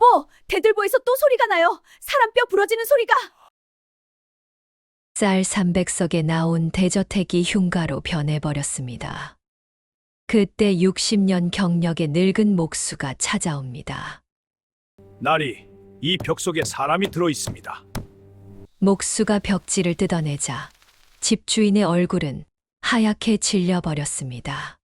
여보, 대들보에서 또 소리가 나요. 사람 뼈 부러지는 소리가. 쌀 300석에 나온 대저택이 흉가로 변해버렸습니다. 그때 60년 경력의 늙은 목수가 찾아옵니다. 나리, 이 벽 속에 사람이 들어 있습니다. 목수가 벽지를 뜯어내자 집주인의 얼굴은 하얗게 질려버렸습니다.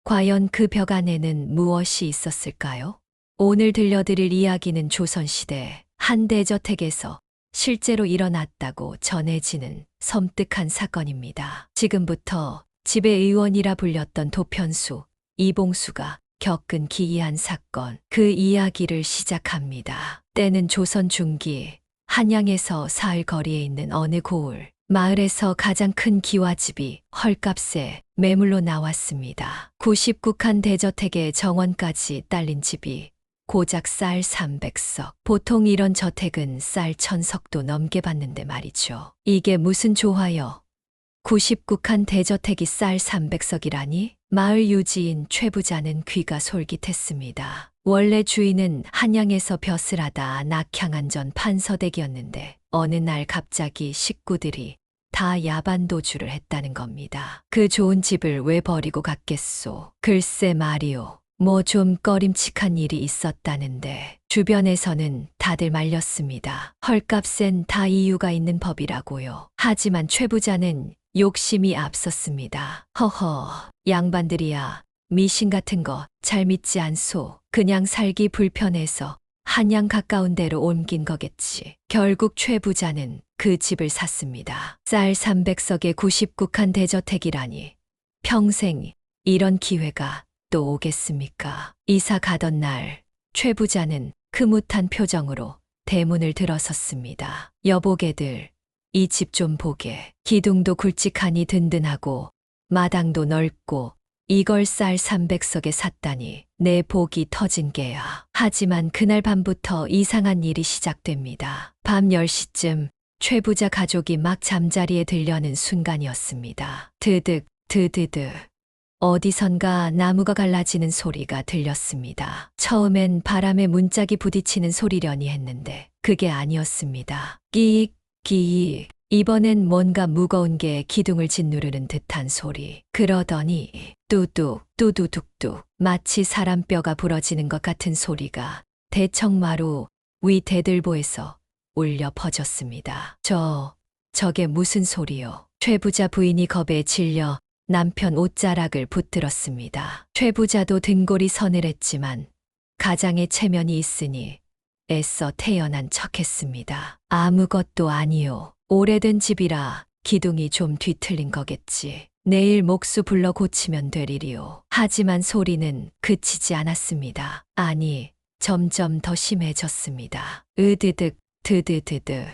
과연 그 벽 안에는 무엇이 있었을까요? 오늘 들려드릴 이야기는 조선시대 한 대저택에서 실제로 일어났다고 전해지는 섬뜩한 사건입니다. 지금부터 집의 의원이라 불렸던 도편수, 이봉수가 겪은 기이한 사건, 그 이야기를 시작합니다. 때는 조선 중기, 한양에서 사흘 거리에 있는 어느 고을, 마을에서 가장 큰 기와집이 헐값에 매물로 나왔습니다. 99칸 대저택의 정원까지 딸린 집이 고작 쌀 300석. 보통 이런 저택은 쌀 1000석도 넘게 받는데 말이죠. 이게 무슨 조화여? 99칸 대저택이 쌀 300석이라니? 마을 유지인 최 부자는 귀가 솔깃했습니다. 원래 주인은 한양에서 벼슬 하다 낙향한 전 판서댁이었는데 어느 날 갑자기 식구들이 다 야반도주를 했다는 겁니다. 그 좋은 집을 왜 버리고 갔겠소? 글쎄 말이오. 뭐 좀 꺼림칙한 일이 있었다는데 주변에서는 다들 말렸습니다. 헐값엔 다 이유가 있는 법이라고요. 하지만 최 부자는 욕심이 앞섰습니다. 허허, 양반들이야. 미신 같은 거 잘 믿지 않소. 그냥 살기 불편해서 한양 가까운 데로 옮긴 거겠지. 결국 최 부자는 그 집을 샀습니다. 쌀 300석에 99칸 대저택이라니. 평생 이런 기회가 또 오겠습니까? 이사 가던 날, 최 부자는 흐뭇한 표정으로 대문을 들어섰습니다. 여보게들, 이 집 좀 보게. 기둥도 굵직하니 든든하고 마당도 넓고 이걸 쌀 300석에 샀다니 내 복이 터진 게야. 하지만 그날 밤부터 이상한 일이 시작됩니다. 밤 10시쯤 최 부자 가족이 막 잠자리에 들려는 순간이었습니다. 드득, 드드드. 어디선가 나무가 갈라지는 소리가 들렸습니다. 처음엔 바람에 문짝이 부딪히는 소리려니 했는데 그게 아니었습니다. 끼익, 끼익. 이번엔 뭔가 무거운 게 기둥을 짓누르는 듯한 소리. 그러더니 뚜둑, 뚜두둑뚝. 마치 사람 뼈가 부러지는 것 같은 소리가 대청마루 위 대들보에서 울려 퍼졌습니다. 저게 무슨 소리요? 최 부자 부인이 겁에 질려 남편 옷자락을 붙들었습니다. 최 부자도 등골이 서늘했지만 가장의 체면이 있으니 애써 태연한 척했습니다. 아무것도 아니요. 오래된 집이라 기둥이 좀 뒤틀린 거겠지. 내일 목수 불러 고치면 되리리요. 하지만 소리는 그치지 않았습니다. 아니, 점점 더 심해졌습니다. 으드득, 드드드드.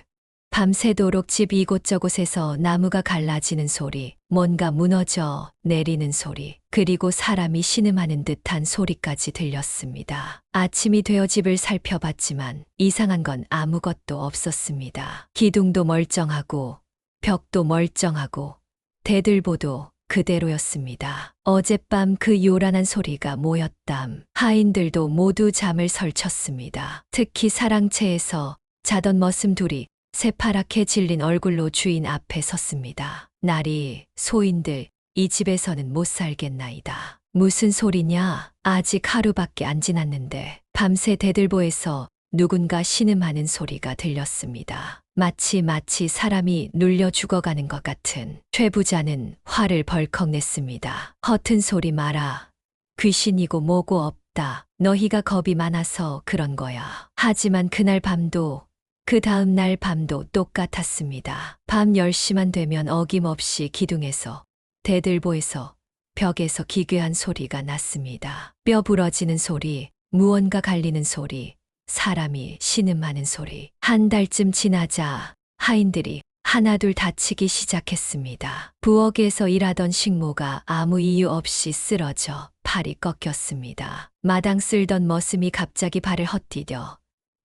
밤새도록 집 이곳저곳에서 나무가 갈라지는 소리, 뭔가 무너져 내리는 소리, 그리고 사람이 신음하는 듯한 소리까지 들렸습니다. 아침이 되어 집을 살펴봤지만 이상한 건 아무것도 없었습니다. 기둥도 멀쩡하고 벽도 멀쩡하고 대들보도 그대로였습니다. 어젯밤 그 요란한 소리가 뭐였담. 하인들도 모두 잠을 설쳤습니다. 특히 사랑채에서 자던 머슴 둘이 새파랗게 질린 얼굴로 주인 앞에 섰습니다. 나리, 소인들, 이 집에서는 못 살겠나이다. 무슨 소리냐? 아직 하루밖에 안 지났는데 밤새 대들보에서 누군가 신음하는 소리가 들렸습니다. 마치 사람이 눌려 죽어가는 것 같은. 최 부자는 화를 벌컥 냈습니다. 허튼 소리 마라. 귀신이고 뭐고 없다. 너희가 겁이 많아서 그런 거야. 하지만 그날 밤도 그 다음 날 밤도 똑같았습니다. 밤 10시만 되면 어김없이 기둥에서, 대들보에서, 벽에서 기괴한 소리가 났습니다. 뼈 부러지는 소리, 무언가 갈리는 소리, 사람이 신음하는 소리. 한 달쯤 지나자 하인들이 하나둘 다치기 시작했습니다. 부엌에서 일하던 식모가 아무 이유 없이 쓰러져 팔이 꺾였습니다. 마당 쓸던 머슴이 갑자기 발을 헛디뎌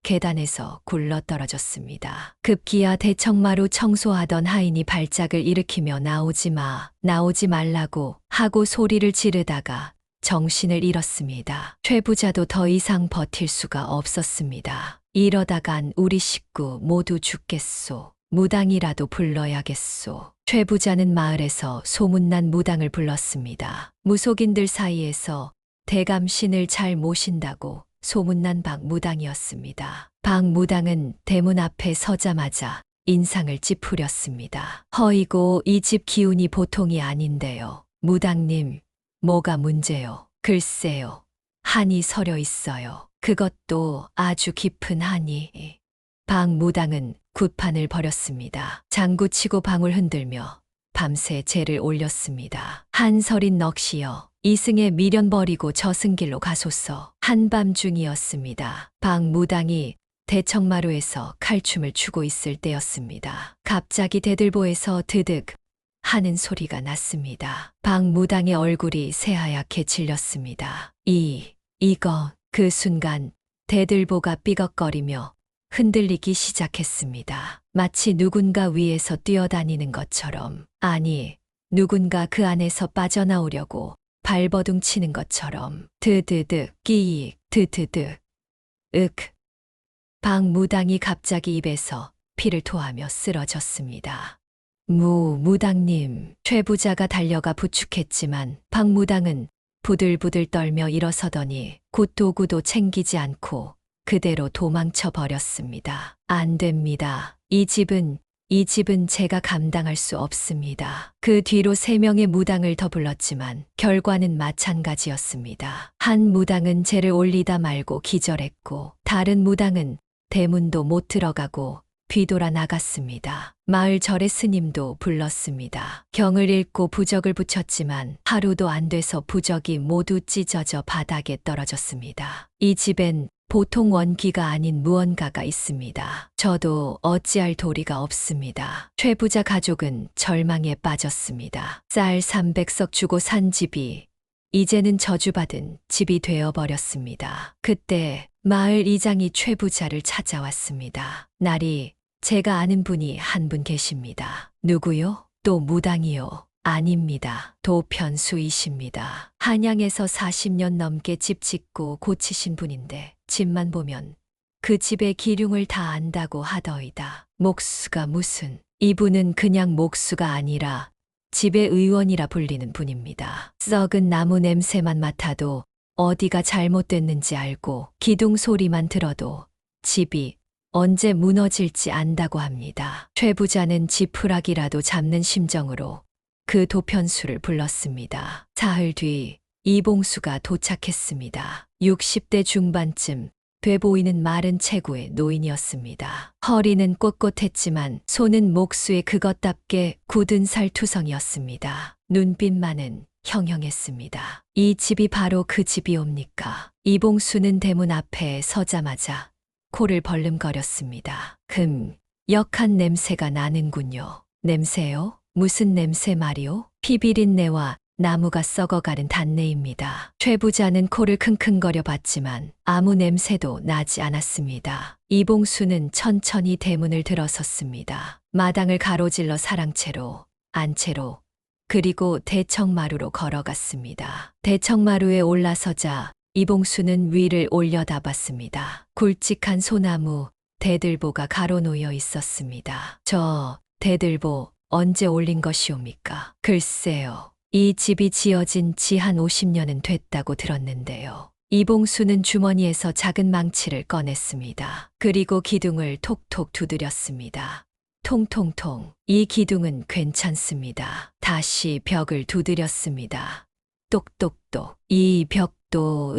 계단에서 굴러 떨어졌습니다. 급기야 대청마루 청소하던 하인이 발작을 일으키며 나오지 말라고 하고 소리를 지르다가 정신을 잃었습니다. 최 부자도 더 이상 버틸 수가 없었습니다. 이러다간 우리 식구 모두 죽겠소. 무당이라도 불러야겠소. 최 부자는 마을에서 소문난 무당을 불렀습니다. 무속인들 사이에서 대감신을 잘 모신다고 소문난 박무당이었습니다. 박무당은 대문 앞에 서자마자 인상을 찌푸렸습니다. 허이고 이 집 기운이 보통이 아닌데요. 무당님, 뭐가 문제요? 글쎄요. 한이 서려 있어요. 그것도 아주 깊은 한이. 박무당은 굿판을 벌였습니다. 장구치고 방울 흔들며 밤새 재를 올렸습니다. 한설인 넋이여 이승에 미련 버리고 저승길로 가소서. 한밤중이었습니다. 박무당이 대청마루에서 칼춤을 추고 있을 때였습니다. 갑자기 대들보에서 드득 하는 소리가 났습니다. 박무당의 얼굴이 새하얗게 질렸습니다. 이거 그 순간 대들보가 삐걱거리며 흔들리기 시작했습니다. 마치 누군가 위에서 뛰어다니는 것처럼, 아니, 누군가 그 안에서 빠져나오려고 발버둥 치는 것처럼. 드드득, 끼익, 드드득, 윽. 박무당이 갑자기 입에서 피를 토하며 쓰러졌습니다. 무당님, 최 부자가 달려가 부축했지만 박무당은 부들부들 떨며 일어서더니 굿도구도 챙기지 않고 그대로 도망쳐 버렸습니다. 안 됩니다. 이 집은 제가 감당할 수 없습니다. 그 뒤로 3명의 무당을 더 불렀지만 결과는 마찬가지였습니다. 한 무당은 재를 올리다 말고 기절했고 다른 무당은 대문도 못 들어가고 뒤돌아 나갔습니다. 마을 절의 스님도 불렀습니다. 경을 읽고 부적을 붙였지만 하루도 안 돼서 부적이 모두 찢어져 바닥에 떨어졌습니다. 이 집엔 보통 원귀가 아닌 무언가가 있습니다. 저도 어찌할 도리가 없습니다. 최 부자 가족은 절망에 빠졌습니다. 쌀 300석 주고 산 집이 이제는 저주받은 집이 되어버렸습니다. 그때 마을 이장이 최 부자를 찾아왔습니다. 날이 제가 아는 분이 한 분 계십니다. 누구요? 또 무당이요? 아닙니다. 도편수이십니다. 한양에서 40년 넘게 집 짓고 고치신 분인데 집만 보면 그 집의 기륭을 다 안다고 하더이다. 목수가 무슨, 이분은 그냥 목수가 아니라 집의 의원이라 불리는 분입니다. 썩은 나무 냄새만 맡아도 어디가 잘못됐는지 알고 기둥 소리만 들어도 집이 언제 무너질지 안다고 합니다. 최 부자는 지푸라기라도 잡는 심정으로 그 도편수를 불렀습니다. 사흘 뒤 이봉수가 도착했습니다. 60대 중반쯤 돼 보이는 마른 체구의 노인이었습니다. 허리는 꼿꼿했지만 손은 목수의 그것답게 굳은 살투성이었습니다. 눈빛만은 형형했습니다. 이 집이 바로 그 집이옵니까? 이봉수는 대문 앞에 서자마자 코를 벌름거렸습니다. 역한 냄새가 나는군요. 냄새요? 무슨 냄새 말이오? 피비린내와 나무가 썩어가는 단내입니다. 최 부자는 코를 킁킁거려 봤지만 아무 냄새도 나지 않았습니다. 이봉수는 천천히 대문을 들어섰습니다. 마당을 가로질러 사랑채로, 안채로, 그리고 대청마루로 걸어갔습니다. 대청마루에 올라서자 이봉수는 위를 올려다봤습니다. 굵직한 소나무, 대들보가 가로놓여 있었습니다. 저 대들보 언제 올린 것이옵니까? 글쎄요. 이 집이 지어진 지 한 50년은 됐다고 들었는데요. 이봉수는 주머니에서 작은 망치를 꺼냈습니다. 그리고 기둥을 톡톡 두드렸습니다. 통통통. 이 기둥은 괜찮습니다. 다시 벽을 두드렸습니다. 똑똑똑. 이 벽도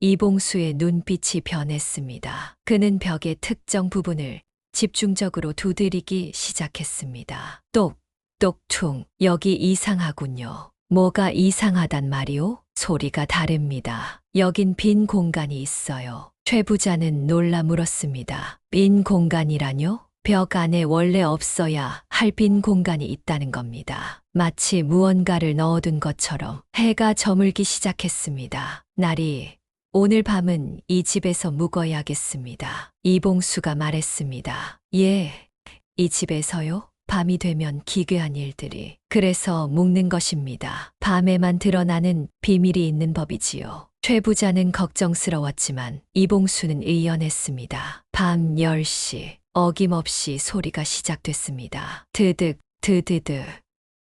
이봉수의 눈빛이 변했습니다. 그는 벽의 특정 부분을 집중적으로 두드리기 시작했습니다. 똑똑퉁. 여기 이상하군요. 뭐가 이상하단 말이오? 소리가 다릅니다. 여긴 빈 공간이 있어요. 최 부자는 놀라 물었습니다. 빈 공간이라뇨? 벽 안에 원래 없어야 할 빈 공간이 있다는 겁니다. 마치 무언가를 넣어둔 것처럼. 해가 저물기 시작했습니다. 날이 오늘 밤은 이 집에서 묵어야겠습니다. 이봉수가 말했습니다. 예, 이 집에서요? 밤이 되면 기괴한 일들이. 그래서 묵는 것입니다. 밤에만 드러나는 비밀이 있는 법이지요. 최 부자는 걱정스러웠지만 이봉수는 의연했습니다. 밤 10시 어김없이 소리가 시작됐습니다. 드득 드드드.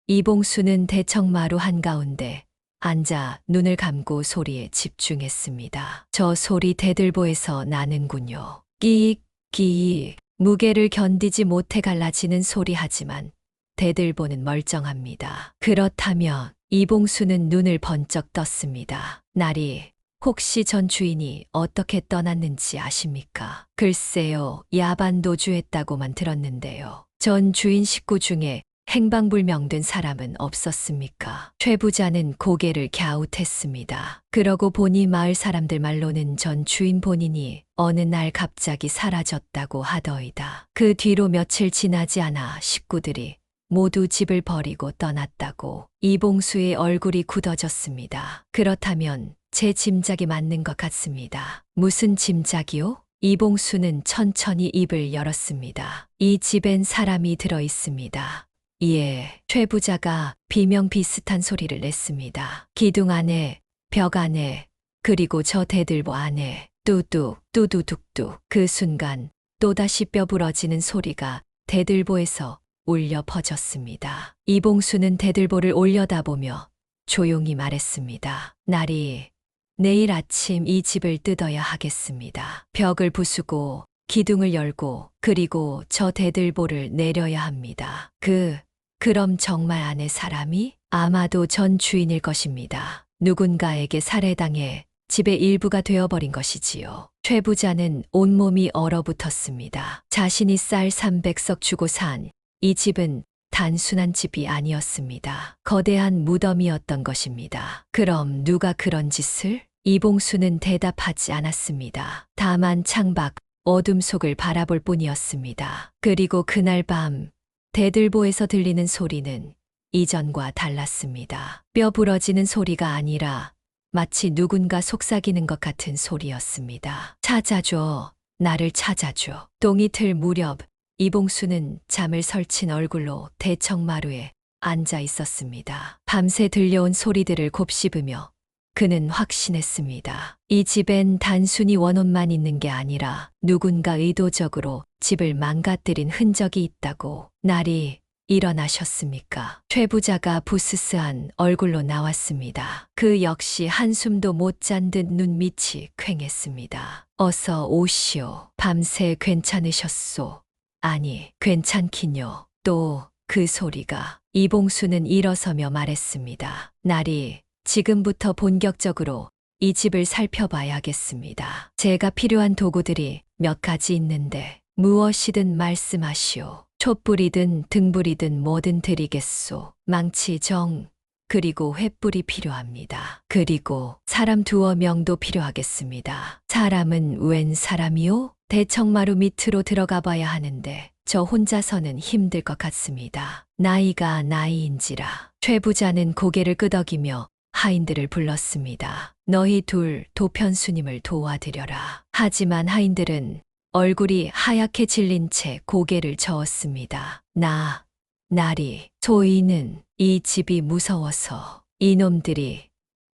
이봉수는 대청마루 한가운데 앉아 눈을 감고 소리에 집중했습니다. 저 소리 대들보에서 나는군요. 끼익 끼익. 무게를 견디지 못해 갈라지는 소리 하지만 대들보는 멀쩡합니다. 그렇다면 이봉수는 눈을 번쩍 떴습니다. 날이 혹시 전 주인이 어떻게 떠났는지 아십니까? 글쎄요, 야반도주했다고만 들었는데요. 전 주인 식구 중에 행방불명된 사람은 없었습니까? 최 부자는 고개를 갸웃했습니다. 그러고 보니 마을 사람들 말로는 전 주인 본인이 어느 날 갑자기 사라졌다고 하더이다. 그 뒤로 며칠 지나지 않아 식구들이 모두 집을 버리고 떠났다고. 이봉수의 얼굴이 굳어졌습니다. 그렇다면 제 짐작이 맞는 것 같습니다. 무슨 짐작이요? 이봉수는 천천히 입을 열었습니다. 이 집엔 사람이 들어 있습니다. 예, 최 부자가 비명 비슷한 소리를 냈습니다. 기둥 안에, 벽 안에, 그리고 저 대들보 안에. 뚜둑, 뚜두둑뚝. 그 순간 또다시 뼈 부러지는 소리가 대들보에서 울려 퍼졌습니다. 이봉수는 대들보를 올려다보며 조용히 말했습니다. 날이 내일 아침 이 집을 뜯어야 하겠습니다. 벽을 부수고 기둥을 열고 그리고 저 대들보를 내려야 합니다. 그럼 정말 안에 사람이? 아마도 전 주인일 것입니다. 누군가에게 살해당해 집의 일부가 되어버린 것이지요. 최 부자는 온몸이 얼어붙었습니다. 자신이 쌀 300석 주고 산 이 집은 단순한 집이 아니었습니다. 거대한 무덤이었던 것입니다. 그럼 누가 그런 짓을? 이봉수는 대답하지 않았습니다. 다만 창밖 어둠 속을 바라볼 뿐이었습니다. 그리고 그날 밤 대들보에서 들리는 소리는 이전과 달랐습니다. 뼈 부러지는 소리가 아니라 마치 누군가 속삭이는 것 같은 소리였습니다. 찾아줘. 나를 찾아줘. 동이틀 무렵 이봉수는 잠을 설친 얼굴로 대청마루에 앉아 있었습니다. 밤새 들려온 소리들을 곱씹으며 그는 확신했습니다. 이 집엔 단순히 원혼만 있는 게 아니라 누군가 의도적으로 집을 망가뜨린 흔적이 있다고. 날이 일어나셨습니까? 최 부자가 부스스한 얼굴로 나왔습니다. 그 역시 한숨도 못 잔 듯 눈밑이 퀭했습니다. 어서 오시오. 밤새 괜찮으셨소? 아니, 괜찮긴요. 또 그 소리가. 이봉수는 일어서며 말했습니다. 날이 지금부터 본격적으로 이 집을 살펴봐야겠습니다. 제가 필요한 도구들이 몇 가지 있는데 무엇이든 말씀하시오. 촛불이든 등불이든 뭐든 드리겠소. 망치, 정, 그리고 횃불이 필요합니다. 그리고 사람 2명도 필요하겠습니다. 사람은 웬 사람이요? 대청마루 밑으로 들어가 봐야 하는데 저 혼자서는 힘들 것 같습니다. 나이가 나이인지라. 최 부자는 고개를 끄덕이며 하인들을 불렀습니다. 너희 둘 도편수님을 도와드려라. 하지만 하인들은 얼굴이 하얗게 질린 채 고개를 저었습니다. 날이. 소인은 이 집이 무서워서. 이놈들이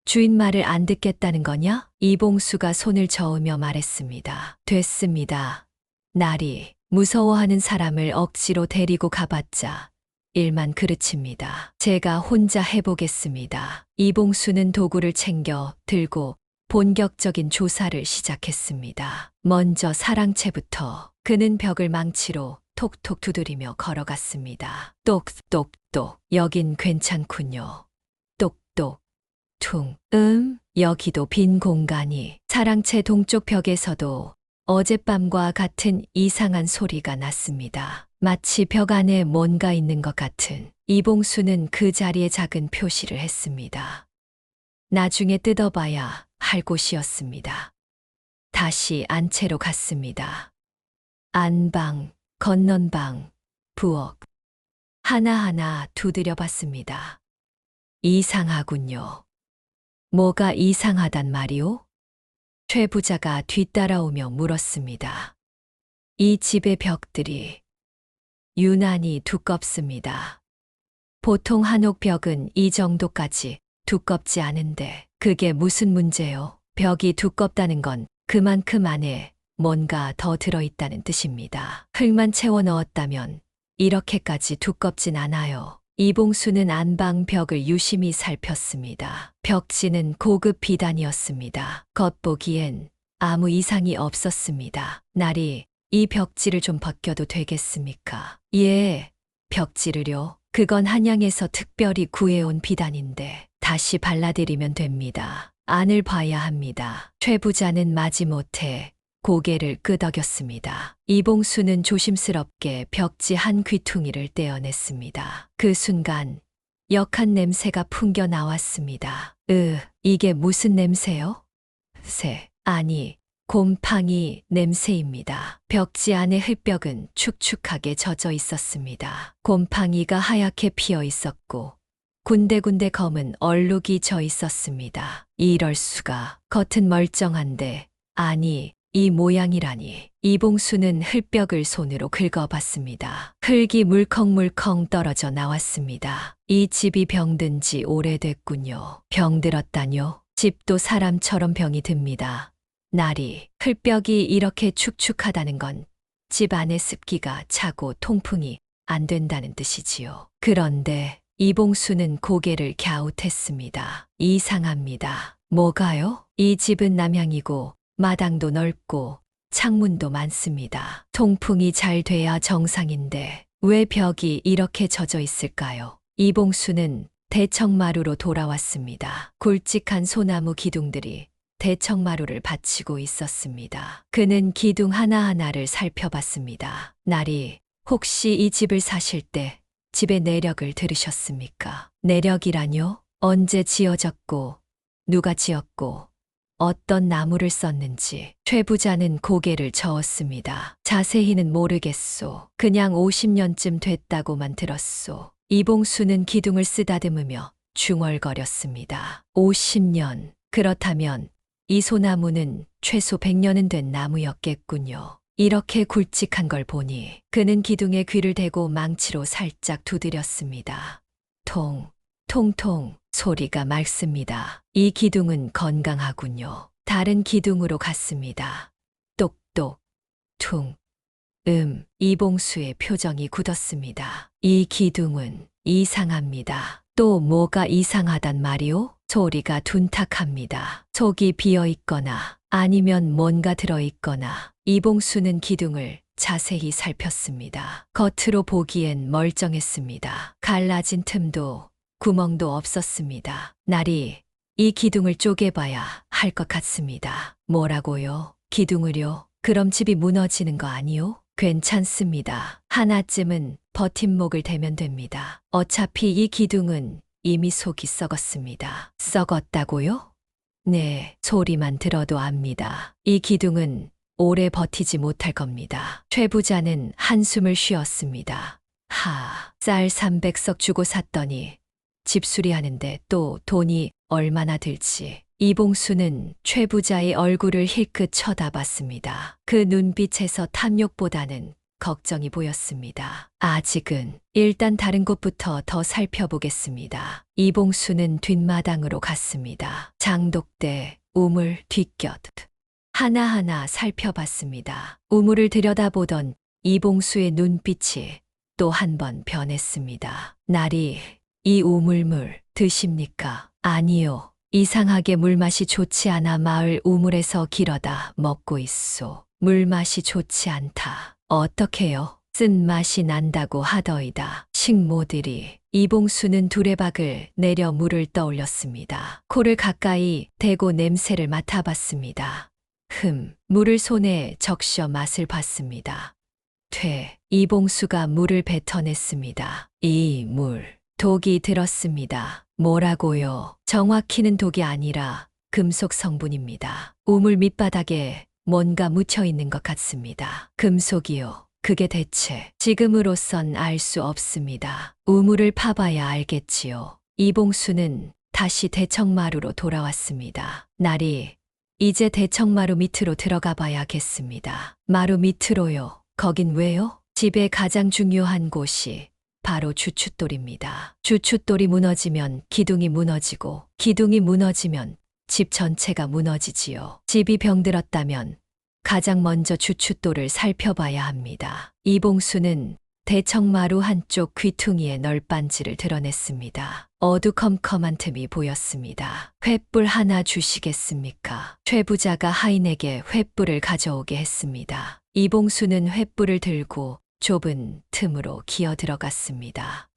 주인 말을 안 듣겠다는 거냐? 이봉수가 손을 저으며 말했습니다. 됐습니다. 날이. 무서워하는 사람을 억지로 데리고 가봤자 일만 그르칩니다. 제가 혼자 해보겠습니다. 이봉수는 도구를 챙겨 들고 본격적인 조사를 시작했습니다. 먼저 사랑채부터. 그는 벽을 망치로 톡톡 두드리며 걸어갔습니다. 똑똑똑. 여긴 괜찮군요. 똑똑. 퉁. 여기도 빈 공간이. 사랑채 동쪽 벽에서도 어젯밤과 같은 이상한 소리가 났습니다. 마치 벽 안에 뭔가 있는 것 같은. 이봉수는 그 자리에 작은 표시를 했습니다. 나중에 뜯어봐야 할 곳이었습니다. 다시 안채로 갔습니다. 안방, 건넌방, 부엌. 하나하나 두드려 봤습니다. 이상하군요. 뭐가 이상하단 말이오? 최 부자가 뒤따라오며 물었습니다. 이 집의 벽들이 유난히 두껍습니다. 보통 한옥벽은 이 정도까지 두껍지 않은데 그게 무슨 문제요? 벽이 두껍다는 건 그만큼 안에 뭔가 더 들어있다는 뜻입니다. 흙만 채워 넣었다면 이렇게까지 두껍진 않아요. 이봉수는 안방 벽을 유심히 살폈습니다. 벽지는 고급 비단이었습니다. 겉보기엔 아무 이상이 없었습니다. 날이 이 벽지를 좀 벗겨도 되겠습니까? 예, 벽지를요. 그건 한양에서 특별히 구해온 비단인데 다시 발라드리면 됩니다. 안을 봐야 합니다. 최 부자는 마지못해 고개를 끄덕였습니다. 이봉수는 조심스럽게 벽지 한 귀퉁이를 떼어냈습니다. 그 순간 역한 냄새가 풍겨 나왔습니다. 이게 무슨 냄새요? 아니, 곰팡이 냄새입니다. 벽지 안의 흙벽은 축축하게 젖어 있었습니다. 곰팡이가 하얗게 피어 있었고 군데군데 검은 얼룩이 져 있었습니다. 이럴 수가. 겉은 멀쩡한데, 아니, 이 모양이라니. 이봉수는 흙벽을 손으로 긁어봤습니다. 흙이 물컹물컹 떨어져 나왔습니다. 이 집이 병든 지 오래됐군요. 병들었다뇨? 집도 사람처럼 병이 듭니다. 날이 흙벽이 이렇게 축축하다는 건 집 안에 습기가 차고 통풍이 안 된다는 뜻이지요. 그런데 이봉수는 고개를 갸웃했습니다. 이상합니다. 뭐가요? 이 집은 남향이고 마당도 넓고 창문도 많습니다. 통풍이 잘 돼야 정상인데 왜 벽이 이렇게 젖어 있을까요? 이봉수는 대청마루로 돌아왔습니다. 굵직한 소나무 기둥들이 대청마루를 받치고 있었습니다. 그는 기둥 하나하나를 살펴봤습니다. 날이 혹시 이 집을 사실 때 집의 내력을 들으셨습니까? 내력이라뇨? 언제 지어졌고 누가 지었고 어떤 나무를 썼는지. 최 부자는 고개를 저었습니다. 자세히는 모르겠소. 그냥 50년쯤 됐다고만 들었소. 이봉수는 기둥을 쓰다듬으며 중얼거렸습니다. 50년. 그렇다면 이 소나무는 최소 100년은 된 나무였겠군요. 이렇게 굵직한 걸 보니 그는 기둥에 귀를 대고 망치로 살짝 두드렸습니다. 통통 소리가 맑습니다. 이 기둥은 건강하군요. 다른 기둥으로 갔습니다. 똑똑 퉁 이봉수의 표정이 굳었습니다. 이 기둥은 이상합니다. 또 뭐가 이상하단 말이오? 소리가 둔탁합니다. 속이 비어 있거나 아니면 뭔가 들어 있거나. 이봉수는 기둥을 자세히 살폈습니다. 겉으로 보기엔 멀쩡했습니다. 갈라진 틈도 구멍도 없었습니다. 날이 이 기둥을 쪼개봐야 할 것 같습니다. 뭐라고요? 기둥을요? 그럼 집이 무너지는 거 아니요? 괜찮습니다. 하나쯤은 버팀목을 대면 됩니다. 어차피 이 기둥은 이미 속이 썩었습니다. 썩었다고요? 네, 소리만 들어도 압니다. 이 기둥은 오래 버티지 못할 겁니다. 최 부자는 한숨을 쉬었습니다. 쌀 300석 주고 샀더니 집 수리하는데 또 돈이 얼마나 들지. 이봉수는 최 부자의 얼굴을 힐끗 쳐다봤습니다. 그 눈빛에서 탐욕보다는 걱정이 보였습니다. 아직은 일단 다른 곳부터 더 살펴보겠습니다. 이봉수는 뒷마당으로 갔습니다. 장독대, 우물, 뒷곁 하나하나 살펴봤습니다. 우물을 들여다보던 이봉수의 눈빛이 또 한 번 변했습니다. 날이 이 우물물 드십니까? 아니요. 이상하게 물맛이 좋지 않아 마을 우물에서 길어다 먹고 있소. 물맛이 좋지 않다. 어떻게요? 쓴맛이 난다고 하더이다. 식모들이. 이봉수는 두레박을 내려 물을 떠올렸습니다. 코를 가까이 대고 냄새를 맡아봤습니다. 물을 손에 적셔 맛을 봤습니다. 이봉수가 물을 뱉어냈습니다. 이 물, 독이 들었습니다. 뭐라고요? 정확히는 독이 아니라 금속 성분입니다. 우물 밑바닥에 뭔가 묻혀 있는 것 같습니다. 금속이요. 그게 대체 지금으로선 알 수 없습니다. 우물을 파봐야 알겠지요. 이봉수는 다시 대청마루로 돌아왔습니다. 날이 이제 대청마루 밑으로 들어가 봐야겠습니다. 마루 밑으로요. 거긴 왜요? 집의 가장 중요한 곳이 바로 주춧돌입니다. 주춧돌이 무너지면 기둥이 무너지고 기둥이 무너지면 집 전체가 무너지지요. 집이 병들었다면 가장 먼저 주춧돌을 살펴봐야 합니다. 이봉수는 대청마루 한쪽 귀퉁이에 널빤지를 드러냈습니다. 어두컴컴한 틈이 보였습니다. 횃불 하나 주시겠습니까? 최 부자가 하인에게 횃불을 가져오게 했습니다. 이봉수는 횃불을 들고 좁은 틈으로 기어 들어갔습니다.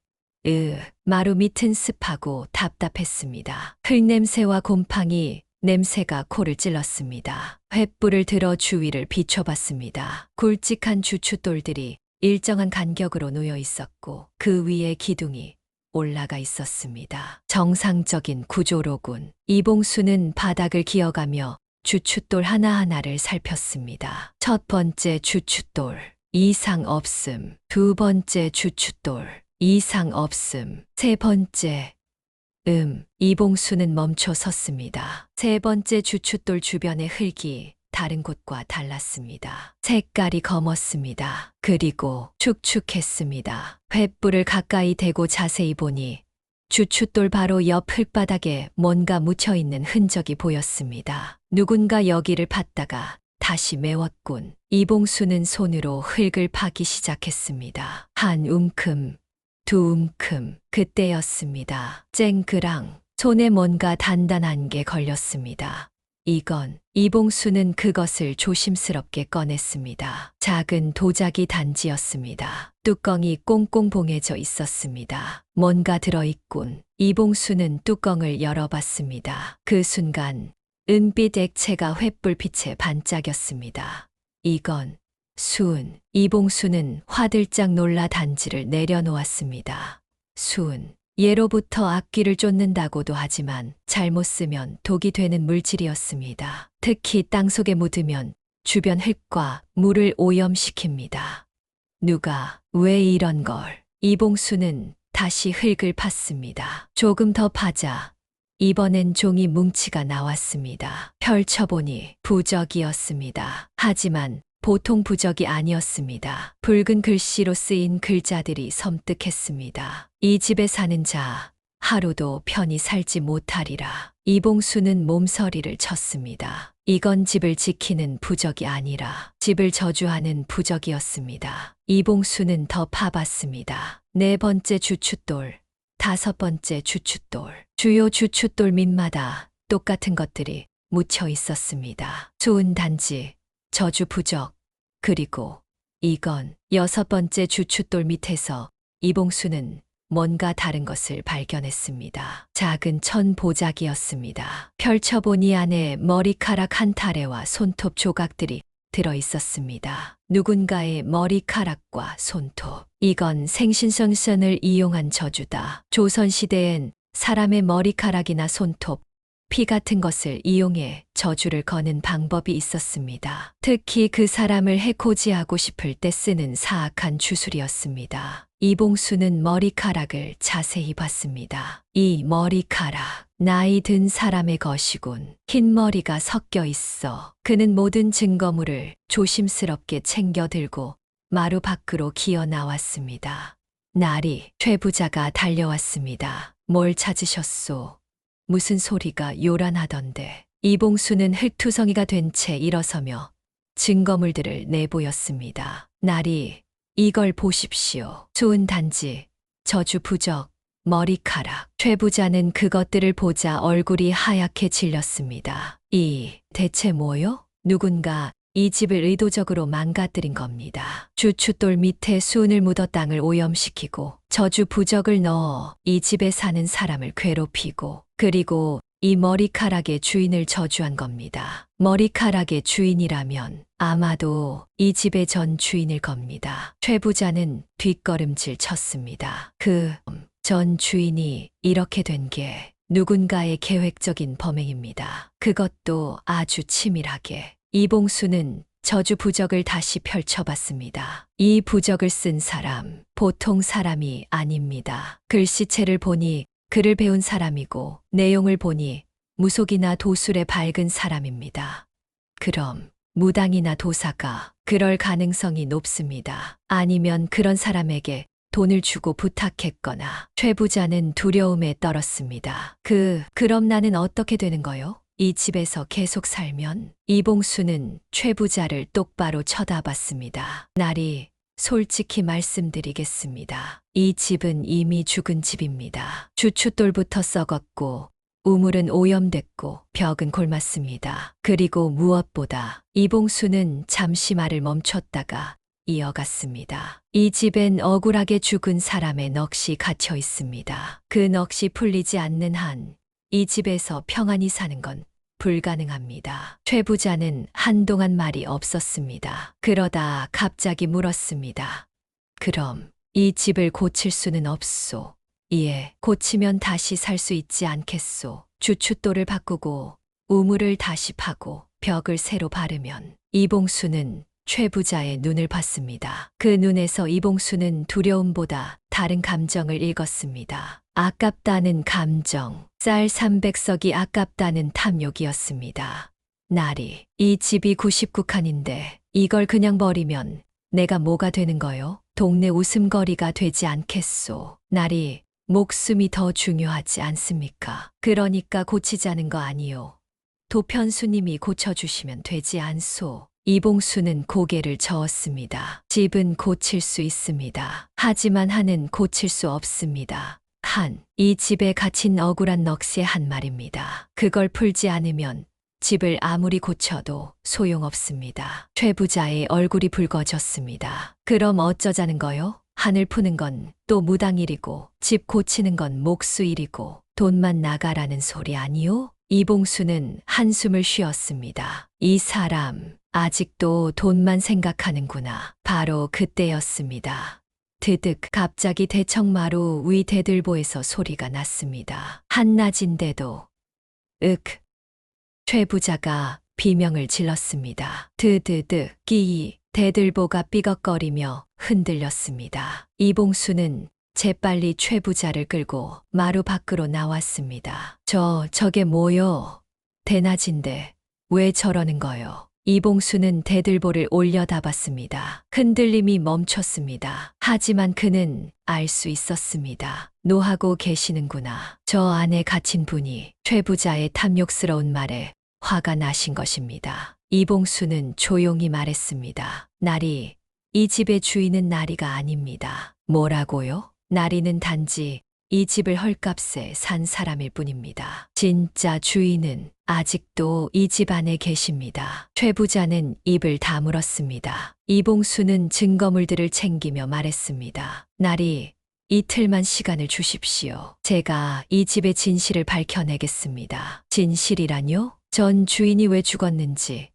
마루 밑은 습하고 답답했습니다. 흙냄새와 곰팡이 냄새가 코를 찔렀습니다. 횃불을 들어 주위를 비춰봤습니다. 굵직한 주춧돌들이 일정한 간격으로 놓여 있었고 그 위에 기둥이 올라가 있었습니다. 정상적인 구조로군. 이봉수는 바닥을 기어가며 주춧돌 하나하나를 살폈습니다. 첫 번째 주춧돌, 이상 없음. 두 번째 주춧돌, 이상 없음. 세 번째, 이봉수는 멈춰 섰습니다. 세 번째 주춧돌 주변의 흙이 다른 곳과 달랐습니다. 색깔이 검었습니다. 그리고 축축했습니다. 횃불을 가까이 대고 자세히 보니 주춧돌 바로 옆 흙바닥에 뭔가 묻혀있는 흔적이 보였습니다. 누군가 여기를 팠다가 다시 메웠군. 이봉수는 손으로 흙을 파기 시작했습니다. 한 움큼, 두 움큼, 그때였습니다. 쨍그랑 손에 뭔가 단단한 게 걸렸습니다. 이봉수는 그것을 조심스럽게 꺼냈습니다. 작은 도자기 단지였습니다. 뚜껑이 꽁꽁 봉해져 있었습니다. 뭔가 들어있군. 이봉수는 뚜껑을 열어봤습니다. 그 순간 은빛 액체가 횃불빛에 반짝였습니다. 이건 수은. 이봉수는 화들짝 놀라 단지를 내려놓았습니다. 수은. 예로부터 악귀를 쫓는다고도 하지만 잘못 쓰면 독이 되는 물질이었습니다. 특히 땅속에 묻으면 주변 흙과 물을 오염시킵니다. 누가 왜 이런 걸? 이봉수는 다시 흙을 팠습니다. 조금 더 파자 이번엔 종이 뭉치가 나왔습니다. 펼쳐보니 부적이었습니다. 하지만 보통 부적이 아니었습니다. 붉은 글씨로 쓰인 글자들이 섬뜩했습니다. 이 집에 사는 자, 하루도 편히 살지 못하리라. 이봉수는 몸서리를 쳤습니다. 이건 집을 지키는 부적이 아니라 집을 저주하는 부적이었습니다. 이봉수는 더 파봤습니다. 네 번째 주춧돌, 다섯 번째 주춧돌, 주요 주춧돌 밑마다 똑같은 것들이 묻혀 있었습니다. 좋은 단지, 저주 부적, 그리고 이건 여섯 번째 주춧돌 밑에서 이봉수는 뭔가 다른 것을 발견했습니다. 작은 천 보자기였습니다. 펼쳐보니 안에 머리카락 한 타래와 손톱 조각들이 들어 있었습니다. 누군가의 머리카락과 손톱. 이건 생신선선을 이용한 저주다. 조선시대엔 사람의 머리카락이나 손톱, 피 같은 것을 이용해 저주를 거는 방법이 있었습니다. 특히 그 사람을 해코지하고 싶을 때 쓰는 사악한 주술이었습니다. 이봉수는 머리카락을 자세히 봤습니다. 이 머리카락, 나이 든 사람의 것이군. 흰 머리가 섞여 있어. 그는 모든 증거물을 조심스럽게 챙겨 들고 마루 밖으로 기어 나왔습니다. 날이 최 부자가 달려왔습니다. 뭘 찾으셨소? 무슨 소리가 요란하던데. 이봉수는 흙투성이가 된 채 일어서며 증거물들을 내보였습니다. 날이 이걸 보십시오. 좋은 단지, 저주 부적, 머리카락. 최 부자는 그것들을 보자 얼굴이 하얗게 질렸습니다. 대체 뭐요? 누군가 이 집을 의도적으로 망가뜨린 겁니다. 주춧돌 밑에 수은을 묻어 땅을 오염시키고 저주 부적을 넣어 이 집에 사는 사람을 괴롭히고 그리고 이 머리카락의 주인을 저주한 겁니다. 머리카락의 주인이라면 아마도 이 집의 전 주인일 겁니다. 최 부자는 뒷걸음질 쳤습니다. 그 전 주인이 이렇게 된 게 누군가의 계획적인 범행입니다. 그것도 아주 치밀하게. 이봉수는 저주 부적을 다시 펼쳐봤습니다. 이 부적을 쓴 사람, 보통 사람이 아닙니다. 글씨체를 보니 글을 배운 사람이고 내용을 보니 무속이나 도술에 밝은 사람입니다. 그럼 무당이나 도사가 그럴 가능성이 높습니다. 아니면 그런 사람에게 돈을 주고 부탁했거나. 최 부자는 두려움에 떨었습니다. 그럼 나는 어떻게 되는 거요? 이 집에서 계속 살면? 이봉수는 최 부자를 똑바로 쳐다봤습니다. 나리, 솔직히 말씀드리겠습니다. 이 집은 이미 죽은 집입니다. 주춧돌부터 썩었고 우물은 오염됐고 벽은 골맞습니다. 그리고 무엇보다 이봉수는 잠시 말을 멈췄다가 이어갔습니다. 이 집엔 억울하게 죽은 사람의 넋이 갇혀 있습니다. 그 넋이 풀리지 않는 한 이 집에서 평안히 사는 건 불가능합니다. 최 부자는 한동안 말이 없었습니다. 그러다 갑자기 물었습니다. 그럼 이 집을 고칠 수는 없소? 예, 고치면 다시 살 수 있지 않겠소? 주춧돌을 바꾸고 우물을 다시 파고 벽을 새로 바르면. 이봉수는 최 부자의 눈을 봤습니다. 그 눈에서 이봉수는 두려움보다 다른 감정을 읽었습니다. 아깝다는 감정, 쌀 300석이 아깝다는 탐욕이었습니다. 나리, 이 집이 99칸인데 이걸 그냥 버리면 내가 뭐가 되는 거요? 동네 웃음거리가 되지 않겠소? 나리, 목숨이 더 중요하지 않습니까? 그러니까 고치자는 거 아니요. 도편수님이 고쳐주시면 되지 않소? 이봉수는 고개를 저었습니다. 집은 고칠 수 있습니다. 하지만 한은 고칠 수 없습니다. 이 집에 갇힌 억울한 넋의 한 말입니다. 그걸 풀지 않으면 집을 아무리 고쳐도 소용없습니다. 최 부자의 얼굴이 붉어졌습니다. 그럼 어쩌자는 거요? 한을 푸는 건 또 무당일이고 집 고치는 건 목수일이고 돈만 나가라는 소리 아니요? 이봉수는 한숨을 쉬었습니다. 이 사람 아직도 돈만 생각하는구나. 바로 그때였습니다. 드득 갑자기 대청마루 위 대들보에서 소리가 났습니다. 한낮인데도 최 부자가 비명을 질렀습니다. 드드득 끼이 대들보가 삐걱거리며 흔들렸습니다. 이봉수는 재빨리 최 부자를 끌고 마루 밖으로 나왔습니다. 저게 뭐요? 대낮인데 왜 저러는 거요? 이봉수는 대들보를 올려다봤습니다. 흔들림이 멈췄습니다. 하지만 그는 알 수 있었습니다. 노하고 계시는구나. 저 안에 갇힌 분이. 최 부자의 탐욕스러운 말에 화가 나신 것입니다. 이봉수는 조용히 말했습니다. 나리, 이 집의 주인은 나리가 아닙니다. 뭐라고요? 나리는 단지 이 집을 헐값에 산 사람일 뿐입니다. 진짜 주인은 아직도 이 집 안에 계십니다. 최 부자는 입을 다물었습니다. 이봉수는 증거물들을 챙기며 말했습니다. 나리, 이틀만 시간을 주십시오. 제가 이 집의 진실을 밝혀내겠습니다. 진실이라뇨? 전 주인이 왜 죽었는지,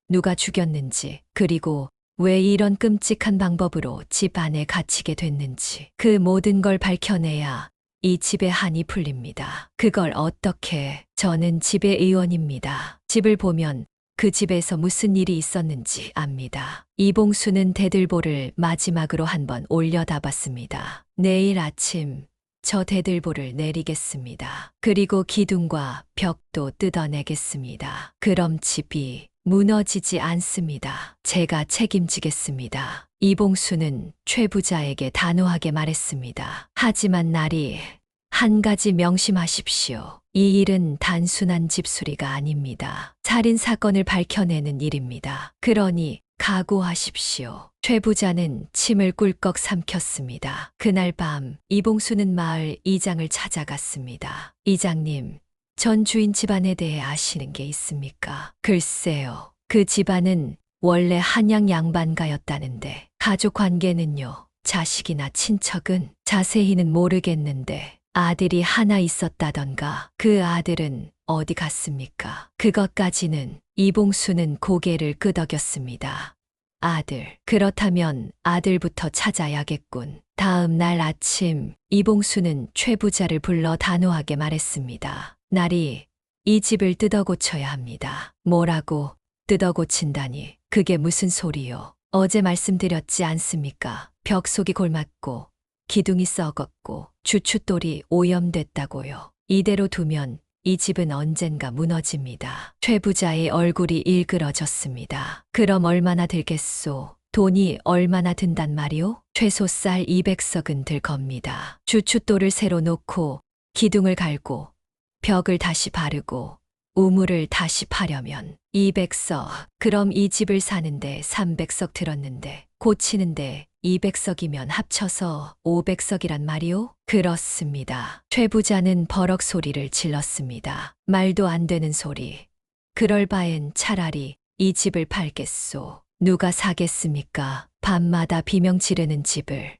누가 죽였는지, 그리고 왜 이런 끔찍한 방법으로 집 안에 갇히게 됐는지 그 모든 걸 밝혀내야 이 집의 한이 풀립니다. 그걸 어떻게? 저는 집의 의원입니다. 집을 보면 그 집에서 무슨 일이 있었는지 압니다. 이봉수는 대들보를 마지막으로 한번 올려다봤습니다. 내일 아침 저 대들보를 내리겠습니다. 그리고 기둥과 벽도 뜯어내겠습니다. 그럼 집이 무너지지 않습니다. 제가 책임지겠습니다. 이봉수는 최 부자에게 단호하게 말했습니다. 하지만 나리, 한 가지 명심하십시오. 이 일은 단순한 집수리가 아닙니다. 살인 사건을 밝혀내는 일입니다. 그러니 각오하십시오. 최 부자는 침을 꿀꺽 삼켰습니다. 그날 밤 이봉수는 마을 이장을 찾아갔습니다. 이장님, 전 주인 집안에 대해 아시는 게 있습니까? 글쎄요. 그 집안은 원래 한양 양반가였다는데 가족 관계는요? 자식이나 친척은 자세히는 모르겠는데 아들이 하나 있었다던가 그 아들은 어디 갔습니까? 그것까지는. 이봉수는 고개를 끄덕였습니다. 아들. 그렇다면 아들부터 찾아야겠군. 다음 날 아침 이봉수는 최 부자를 불러 단호하게 말했습니다. 나리, 이 집을 뜯어 고쳐야 합니다. 뭐라고? 뜯어 고친다니. 그게 무슨 소리요? 어제 말씀드렸지 않습니까? 벽 속이 골맞고 기둥이 썩었고 주춧돌이 오염됐다고요. 이대로 두면 이 집은 언젠가 무너집니다. 최 부자의 얼굴이 일그러졌습니다. 그럼 얼마나 들겠소? 돈이 얼마나 든단 말이오? 최소 쌀 200석은 들 겁니다. 주춧돌을 새로 놓고 기둥을 갈고 벽을 다시 바르고 우물을 다시 파려면 200석. 그럼 이 집을 사는데 300석 들었는데 고치는데 200석이면 합쳐서 500석이란 말이오? 그렇습니다. 최 부자는 버럭 소리를 질렀습니다. 말도 안 되는 소리. 그럴 바엔 차라리 이 집을 팔겠소. 누가 사겠습니까? 밤마다 비명 지르는 집을.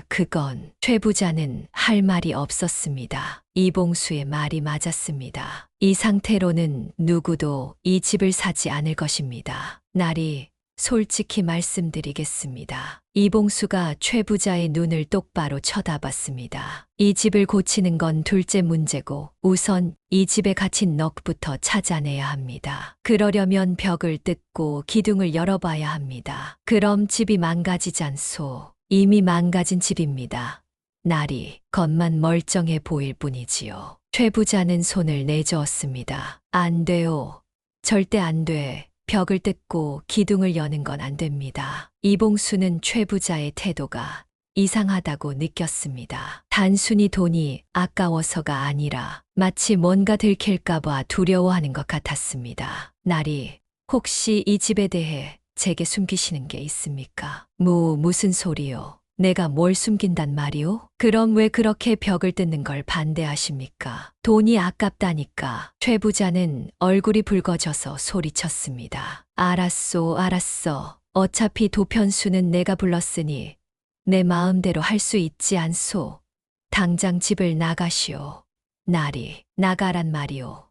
그건 최 부자는 할 말이 없었습니다. 이봉수의 말이 맞았습니다. 이 상태로는 누구도 이 집을 사지 않을 것입니다. 날이 솔직히 말씀드리겠습니다. 이봉수가 최 부자의 눈을 똑바로 쳐다봤습니다. 이 집을 고치는 건 둘째 문제고 우선 이 집에 갇힌 넋부터 찾아내야 합니다. 그러려면 벽을 뜯고 기둥을 열어봐야 합니다. 그럼 집이 망가지잖소. 이미 망가진 집입니다. 날이 겉만 멀쩡해 보일 뿐이지요. 최 부자는 손을 내저었습니다. 안 돼요. 절대 안 돼. 벽을 뜯고 기둥을 여는 건 안 됩니다. 이봉수는 최 부자의 태도가 이상하다고 느꼈습니다. 단순히 돈이 아까워서가 아니라 마치 뭔가 들킬까봐 두려워하는 것 같았습니다. 날이 혹시 이 집에 대해 제게 숨기시는 게 있습니까? 무슨 소리요? 내가 뭘 숨긴단 말이오? 그럼 왜 그렇게 벽을 뜯는 걸 반대하십니까? 돈이 아깝다니까. 최 부자는 얼굴이 붉어져서 소리쳤습니다. 알았어. 어차피 도편수는 내가 불렀으니 내 마음대로 할 수 있지 않소. 당장 집을 나가시오. 날이 나가란 말이오.